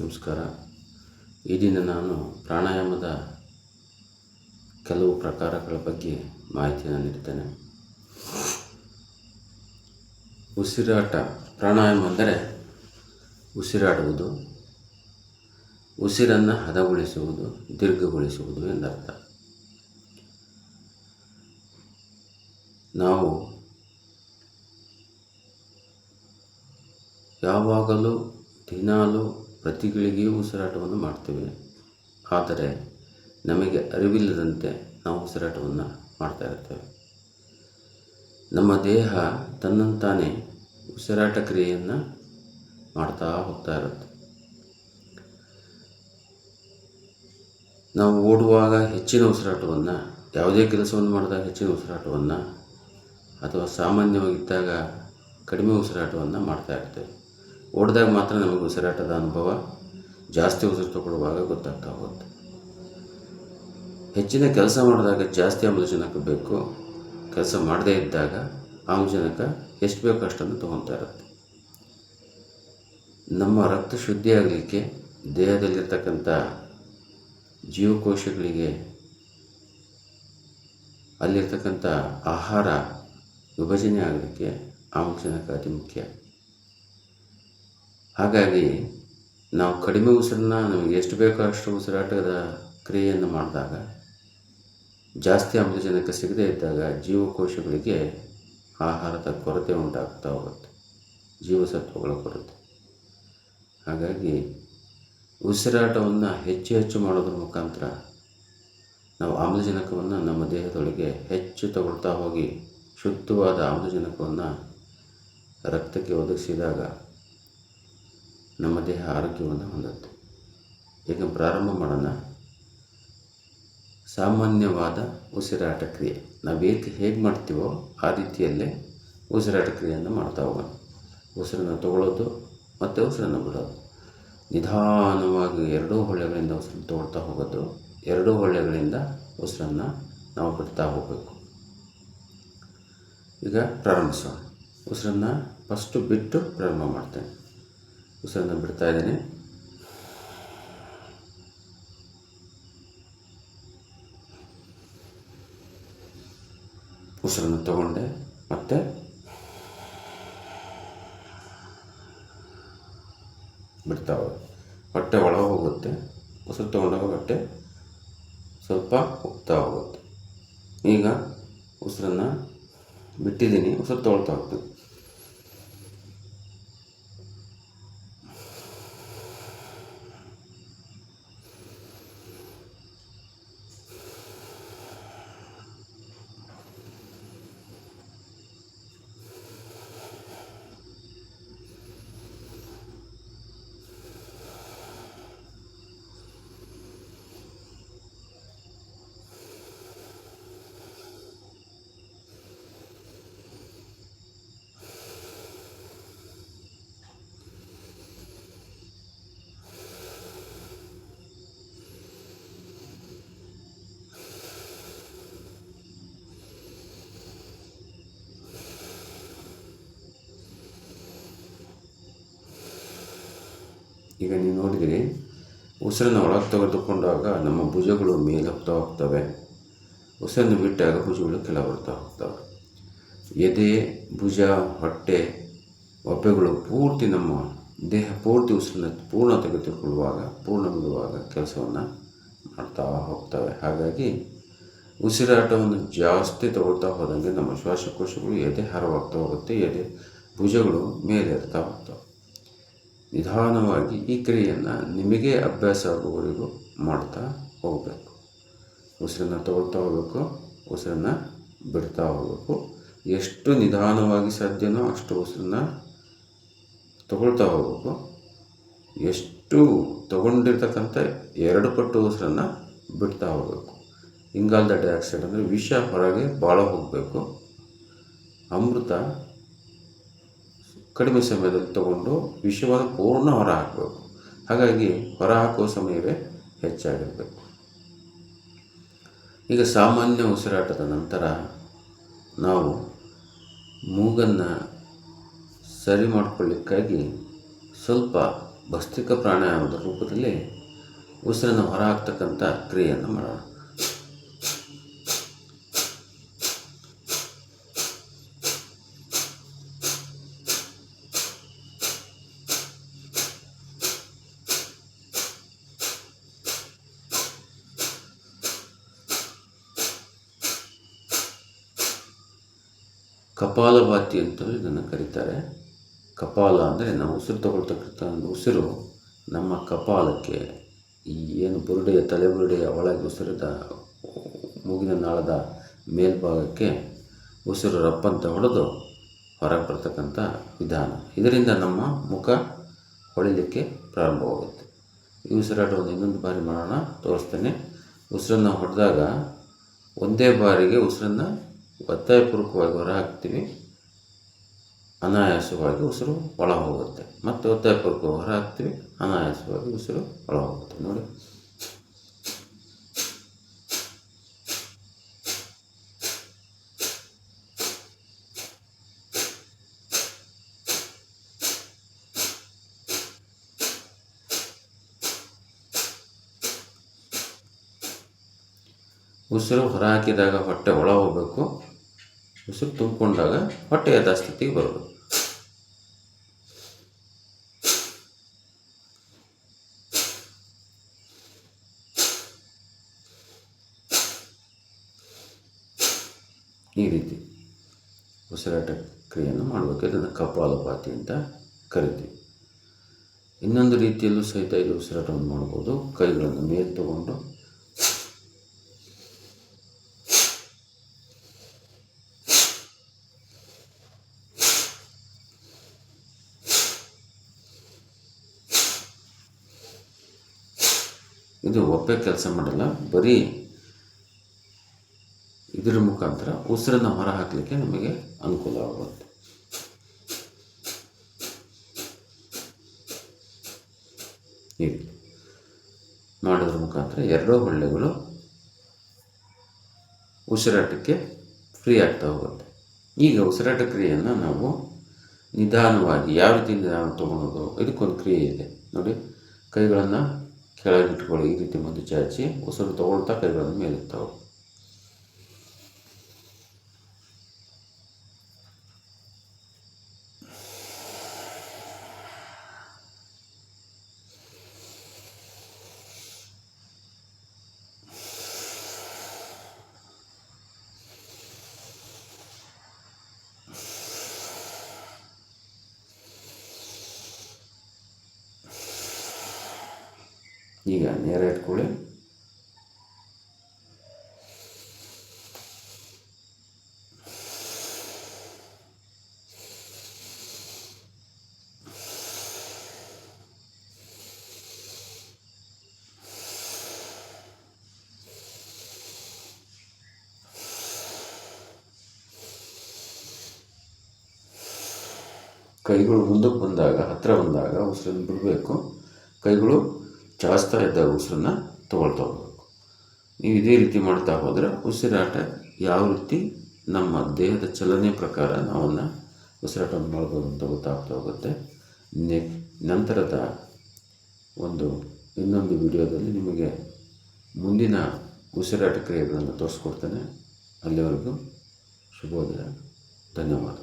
ನಮಸ್ಕಾರ. ಈ ದಿನ ನಾನು ಪ್ರಾಣಾಯಾಮದ ಕೆಲವು ಪ್ರಕಾರಗಳ ಬಗ್ಗೆ ಮಾಹಿತಿಯನ್ನು ನೀಡ್ತೇನೆ. ಉಸಿರಾಟ. ಪ್ರಾಣಾಯಾಮ ಅಂದರೆ ಉಸಿರಾಡುವುದು, ಉಸಿರನ್ನು ಹದಗೊಳಿಸುವುದು, ದೀರ್ಘಗೊಳಿಸುವುದು ಎಂದರ್ಥ. ನಾವು ಯಾವಾಗಲೂ ದಿನಾಲೂ ಪ್ರತಿ ಗಳಿಗೆಯೂ ಉಸಿರಾಟವನ್ನು ಮಾಡ್ತೇವೆ. ಆದರೆ ನಮಗೆ ಅರಿವಿಲ್ಲದಂತೆ ನಾವು ಉಸಿರಾಟವನ್ನು ಮಾಡ್ತಾ ಇರ್ತೇವೆ. ನಮ್ಮ ದೇಹ ತನ್ನಂತಾನೇ ಉಸಿರಾಟ ಕ್ರಿಯೆಯನ್ನು ಮಾಡ್ತಾ ಹೋಗ್ತಾ ಇರುತ್ತೆ. ನಾವು ಓಡುವಾಗ ಹೆಚ್ಚಿನ ಉಸಿರಾಟವನ್ನು, ಯಾವುದೇ ಕೆಲಸವನ್ನು ಮಾಡಿದಾಗ ಹೆಚ್ಚಿನ ಉಸಿರಾಟವನ್ನು, ಅಥವಾ ಸಾಮಾನ್ಯವಾಗಿದ್ದಾಗ ಕಡಿಮೆ ಉಸಿರಾಟವನ್ನು ಮಾಡ್ತಾ ಇರ್ತೇವೆ. ಓಡಿದಾಗ ಮಾತ್ರ ನಮಗೆ ಉಸಿರಾಟದ ಅನುಭವ ಜಾಸ್ತಿ ಉಸಿರು ತಗೊಳ್ಳುವಾಗ ಗೊತ್ತಾಗ್ತಾ ಹೋಗುತ್ತೆ. ಹೆಚ್ಚಿನ ಕೆಲಸ ಮಾಡಿದಾಗ ಜಾಸ್ತಿ ಆಮ್ಲಜನಕ ಬೇಕು. ಕೆಲಸ ಮಾಡದೇ ಇದ್ದಾಗ ಆಮ್ಲಜನಕ ಎಷ್ಟು ಬೇಕೋ ಅಷ್ಟನ್ನು ತೊಗೊತಾ ಇರುತ್ತೆ. ನಮ್ಮ ರಕ್ತ ಶುದ್ಧಿಯಾಗಲಿಕ್ಕೆ ದೇಹದಲ್ಲಿರ್ತಕ್ಕಂಥ ಜೀವಕೋಶಗಳಿಗೆ ಅಲ್ಲಿರ್ತಕ್ಕಂಥ ಆಹಾರ ವಿಭಜನೆ ಆಗಲಿಕ್ಕೆ ಆಮ್ಲಜನಕ ಅತಿ ಮುಖ್ಯ. ಹಾಗಾಗಿ ನಾವು ಕಡಿಮೆ ಉಸಿರನ್ನ ನಮಗೆ ಎಷ್ಟು ಬೇಕೋ ಅಷ್ಟು ಉಸಿರಾಟದ ಕ್ರಿಯೆಯನ್ನು ಮಾಡಿದಾಗ, ಜಾಸ್ತಿ ಆಮ್ಲಜನಕ ಸಿಗದೇ ಇದ್ದಾಗ ಜೀವಕೋಶಗಳಿಗೆ ಆಹಾರದ ಕೊರತೆ ಉಂಟಾಗ್ತಾ ಹೋಗುತ್ತೆ, ಜೀವಸತ್ವಗಳ ಕೊರತೆ. ಹಾಗಾಗಿ ಉಸಿರಾಟವನ್ನು ಹೆಚ್ಚು ಮಾಡೋದ್ರ ಮುಖಾಂತರ ನಾವು ಆಮ್ಲಜನಕವನ್ನು ನಮ್ಮ ದೇಹದೊಳಗೆ ಹೆಚ್ಚು ತಗೊಳ್ತಾ ಹೋಗಿ ಶುದ್ಧವಾದ ಆಮ್ಲಜನಕವನ್ನು ರಕ್ತಕ್ಕೆ ಒದಗಿಸಿದಾಗ ನಮ್ಮ ದೇಹ ಆರೋಗ್ಯವನ್ನು ಹೊಂದುತ್ತೆ. ಈಗ ಪ್ರಾರಂಭ ಮಾಡೋಣ. ಸಾಮಾನ್ಯವಾದ ಉಸಿರಾಟ ಕ್ರಿಯೆ ನಾವು ಹೇಗೆ ಮಾಡ್ತೀವೋ ಆ ರೀತಿಯಲ್ಲೇ ಉಸಿರಾಟ ಕ್ರಿಯೆಯನ್ನು ಮಾಡ್ತಾ ಹೋಗೋಣ. ಉಸಿರನ್ನು ತಗೊಳ್ಳೋದು ಮತ್ತು ಉಸಿರನ್ನು ಬಿಡೋದು. ನಿಧಾನವಾಗಿ ಎರಡೂ ಹೊಳ್ಳೆಗಳಿಂದ ಉಸಿರನ್ನು ತಗೊಳ್ತಾ ಹೋಗೋದು, ಎರಡೂ ಹೊಳ್ಳೆಗಳಿಂದ ಉಸಿರನ್ನು ನಾವು ಬಿಡ್ತಾ ಹೋಗಬೇಕು. ಈಗ ಪ್ರಾರಂಭಿಸೋಣ. ಉಸಿರನ್ನು ಫಸ್ಟು ಬಿಟ್ಟು ಪ್ರಾರಂಭ ಮಾಡ್ತೇನೆ. ಉಸಿರನ್ನು ಬಿಡ್ತಾ ಇದ್ದೇನೆ. ಉಸಿರನ್ನು ತಗೊಂಡೆ, ಮತ್ತೆ ಬಿಡ್ತಾ ಹೋಗಿ ಹೊಟ್ಟೆ ಒಳ ಹೋಗುತ್ತೆ. ಉಸಿರು ತಗೊಂಡಾಗ ಹೊಟ್ಟೆ ಸ್ವಲ್ಪ ಹೋಗ್ತಾ ಹೋಗುತ್ತೆ. ಈಗ ಉಸಿರನ್ನು ಬಿಟ್ಟಿದ್ದೀನಿ, ಉಸಿರು ತಗೊಳ್ತಾ ಹೋಗ್ತೀನಿ. ಈಗ ನೀವು ನೋಡಿದಿರಿ, ಉಸಿರನ್ನು ಒಳಗೆ ತೆಗೆದುಕೊಂಡಾಗ ನಮ್ಮ ಭುಜಗಳು ಮೇಲೆ ಹೋಗ್ತಾ ಹೋಗ್ತವೆ. ಉಸಿರನ್ನು ಬಿಟ್ಟಾಗ ಭುಜಗಳು ಕೆಳ ಬರ್ತಾ ಹೋಗ್ತವೆ. ಎದೆ, ಭುಜ, ಹೊಟ್ಟೆ, ಒಬ್ಬೆಗಳು ಪೂರ್ತಿ ನಮ್ಮ ದೇಹ ಪೂರ್ತಿ ಉಸಿರನ್ನು ಪೂರ್ಣ ತೆಗೆದುಕೊಳ್ಳುವಾಗ, ಪೂರ್ಣ ಬಿಡುವಾಗ ಕೆಲಸವನ್ನು ಮಾಡ್ತಾ ಹೋಗ್ತವೆ. ಹಾಗಾಗಿ ಉಸಿರಾಟವನ್ನು ಜಾಸ್ತಿ ತಗೊಳ್ತಾ ಹೋದಂಗೆ ನಮ್ಮ ಶ್ವಾಸಕೋಶಗಳು ಎದೆ ಹಾರವಾಗ್ತಾ ಹೋಗುತ್ತೆ, ಎದೆ ಭುಜಗಳು ಮೇಲೆ ಇರ್ತಾ ಹೋಗ್ತವೆ. ನಿಧಾನವಾಗಿ ಈ ಕ್ರಿಯೆಯನ್ನು ನಿಮಗೆ ಅಭ್ಯಾಸ ಆಗುವವರೆಗೂ ಮಾಡ್ತಾ ಹೋಗಬೇಕು. ಉಸಿರನ್ನು ತಗೊಳ್ತಾ ಹೋಗಬೇಕು, ಉಸಿರನ್ನು ಬಿಡ್ತಾ ಹೋಗಬೇಕು. ಎಷ್ಟು ನಿಧಾನವಾಗಿ ಸಾಧ್ಯನೋ ಅಷ್ಟು ಉಸಿರನ್ನು ತಗೊಳ್ತಾ ಹೋಗಬೇಕು. ಎಷ್ಟು ತಗೊಂಡಿರ್ತಕ್ಕಂಥ 2 ಪಟ್ಟು ಉಸಿರನ್ನು ಬಿಡ್ತಾ ಹೋಗಬೇಕು. ಇಂಗಾಲದ ಡೈಆಕ್ಸೈಡ್ ಅಂದರೆ ವಿಷ ಹೊರಗೆ ಭಾಳ ಹೋಗಬೇಕು. ಅಮೃತ ಕಡಿಮೆ ಸಮಯದಲ್ಲಿ ತಗೊಂಡು ವಿಷವನ್ನು ಪೂರ್ಣ ಹೊರ ಹಾಕಬೇಕು. ಹಾಗಾಗಿ ಹೊರ ಹಾಕುವ ಸಮಯವೇ ಹೆಚ್ಚಾಗಿರಬೇಕು. ಈಗ ಸಾಮಾನ್ಯ ಉಸಿರಾಟದ ನಂತರ ನಾವು ಮೂಗನ್ನು ಸರಿ ಮಾಡಿಕೊಳ್ಳಿಕ್ಕಾಗಿ ಸ್ವಲ್ಪ ಭಸ್ತ್ರಿಕ ಪ್ರಾಣಾಯಾಮದ ರೂಪದಲ್ಲಿ ಉಸಿರನ್ನು ಹೊರಹಾಕ್ತಕ್ಕಂಥ ಕ್ರಿಯೆಯನ್ನು ಮಾಡೋಣ. ಕಪಾಲಭಾತಿ ಅಂತಲೂ ಇದನ್ನು ಕರೀತಾರೆ. ಕಪಾಲ ಅಂದರೆ ನಾವು ಉಸಿರು ತಗೊಳ್ತಕ್ಕಂಥ ಒಂದು ಉಸಿರು ನಮ್ಮ ಕಪಾಲಕ್ಕೆ, ಈ ಏನು ಬುರುಡೆಯ ತಲೆಬುರುಡೆಯ ಒಳಗೆ ಉಸಿರದ ಮೂಗಿನ ನಾಳದ ಮೇಲ್ಭಾಗಕ್ಕೆ ಉಸಿರು ರಪ್ಪಂತ ಹೊಡೆದು ಹೊರಗೆ ಬರ್ತಕ್ಕಂಥ ವಿಧಾನ. ಇದರಿಂದ ನಮ್ಮ ಮುಖ ಹೊಳಿಲಿಕ್ಕೆ ಪ್ರಾರಂಭವಾಗುತ್ತೆ. ಈ ಉಸಿರಾಟವನ್ನು ಇನ್ನೊಂದು ಬಾರಿ ಮಾಡೋಣ, ತೋರಿಸ್ತೇನೆ. ಉಸಿರನ್ನು ಹೊಡೆದಾಗ ಒಂದೇ ಬಾರಿಗೆ ಉಸಿರನ್ನು ಒತ್ತಾಯಪೂರ್ವಕವಾಗಿ ಹೊರ ಹಾಕ್ತೀವಿ, ಅನಾಯಾಸವಾಗಿ ಉಸಿರು ಒಳ ಹೋಗುತ್ತೆ. ಮತ್ತು ಒತ್ತಾಯಪೂರ್ವಕ ಹೊರ ಹಾಕ್ತೀವಿ, ಅನಾಯಾಸವಾಗಿ ಉಸಿರು ಒಳ ಹೋಗುತ್ತೆ. ನೋಡಿ, ಉಸಿರು ಹೊರ ಹಾಕಿದಾಗ ಹೊಟ್ಟೆ ಒಳ ಹೋಗಬೇಕು, ಉಸಿರು ತುಂಬಿಕೊಂಡಾಗ ಹೊಟ್ಟೆ ಯಥಾಸ್ಥಿತಿಗೆ ಬರಬೇಕು. ಈ ರೀತಿ ಉಸಿರಾಟ ಕ್ರಿಯೆಯನ್ನು ಮಾಡಬೇಕು. ಇದನ್ನು ಕಪಾಲಭಾತಿ ಅಂತ ಕರಿತೀವಿ. ಇನ್ನೊಂದು ರೀತಿಯಲ್ಲೂ ಸಹಿತ ಇದು ಉಸಿರಾಟವನ್ನು ಮಾಡ್ಬೋದು. ಕೈಗಳನ್ನು ಮೇಲೆ ತಗೊಂಡು ಇದು ಒಪ್ಪೆ ಕೆಲಸ ಮಾಡಲ್ಲ, ಬರೀ ಇದರ ಮುಖಾಂತರ ಉಸಿರನ್ನು ಹೊರ ಹಾಕಲಿಕ್ಕೆ ನಮಗೆ ಅನುಕೂಲವಾಗುತ್ತೆ. ಈ ರೀತಿ ಮಾಡೋದ್ರ ಮುಖಾಂತರ ಎರಡೂ ಹೊಳ್ಳೆಗಳು ಉಸಿರಾಟಕ್ಕೆ ಫ್ರೀ ಆಗ್ತಾ ಹೋಗುತ್ತೆ. ಈಗ ಉಸಿರಾಟ ಕ್ರಿಯೆಯನ್ನು ನಾವು ನಿಧಾನವಾಗಿ ಯಾವ ರೀತಿ ನಿಧಾನ ತೊಗೊಳೋದು, ಇದಕ್ಕೊಂದು ಕ್ರಿಯೆ ಇದೆ ನೋಡಿ. ಕೈಗಳನ್ನು ಕೆಳಗಿಟ್ಕೊಳ್ಳಿ, ಈ ರೀತಿ ಮುಂದೆ ಚಾಚಿ ಉಸಿರು ತಗೊಳ್ತಾ ಕೈಗಳನ್ನು ಮೇಲೆತ್ತಾವೆ. ಈಗ ನೇರ ಇಟ್ಕೊಳ್ಳಿ. ಕೈಗಳು ಮುಂದಕ್ಕೆ ಬಂದಾಗ, ಹತ್ತಿರ ಬಂದಾಗ ಉಸಿರನ್ನು ಬಿಡಬೇಕು. ಕೈಗಳು ಚಾಚ್ತಾ ಇದ್ದಾಗ ಉಸಿರನ್ನು ತಗೊಳ್ತಾ ಹೋಗಬೇಕು. ನೀವು ಇದೇ ರೀತಿ ಮಾಡ್ತಾ ಹೋದರೆ ಉಸಿರಾಟ ಯಾವ ರೀತಿ ನಮ್ಮ ದೇಹದ ಚಲನೆ ಪ್ರಕಾರ ನಾವನ್ನು ಉಸಿರಾಟವನ್ನು ಮಾಡ್ಬೋದು ಅಂತ ಗೊತ್ತಾಗ್ತಾ ಹೋಗುತ್ತೆ. ನಂತರದ ಇನ್ನೊಂದು ವಿಡಿಯೋದಲ್ಲಿ ನಿಮಗೆ ಮುಂದಿನ ಉಸಿರಾಟ ಕ್ರಿಯೆಗಳನ್ನು ತೋರಿಸ್ಕೊಡ್ತೇನೆ. ಅಲ್ಲಿವರೆಗೂ ಶುಭೋದಯ, ಧನ್ಯವಾದ.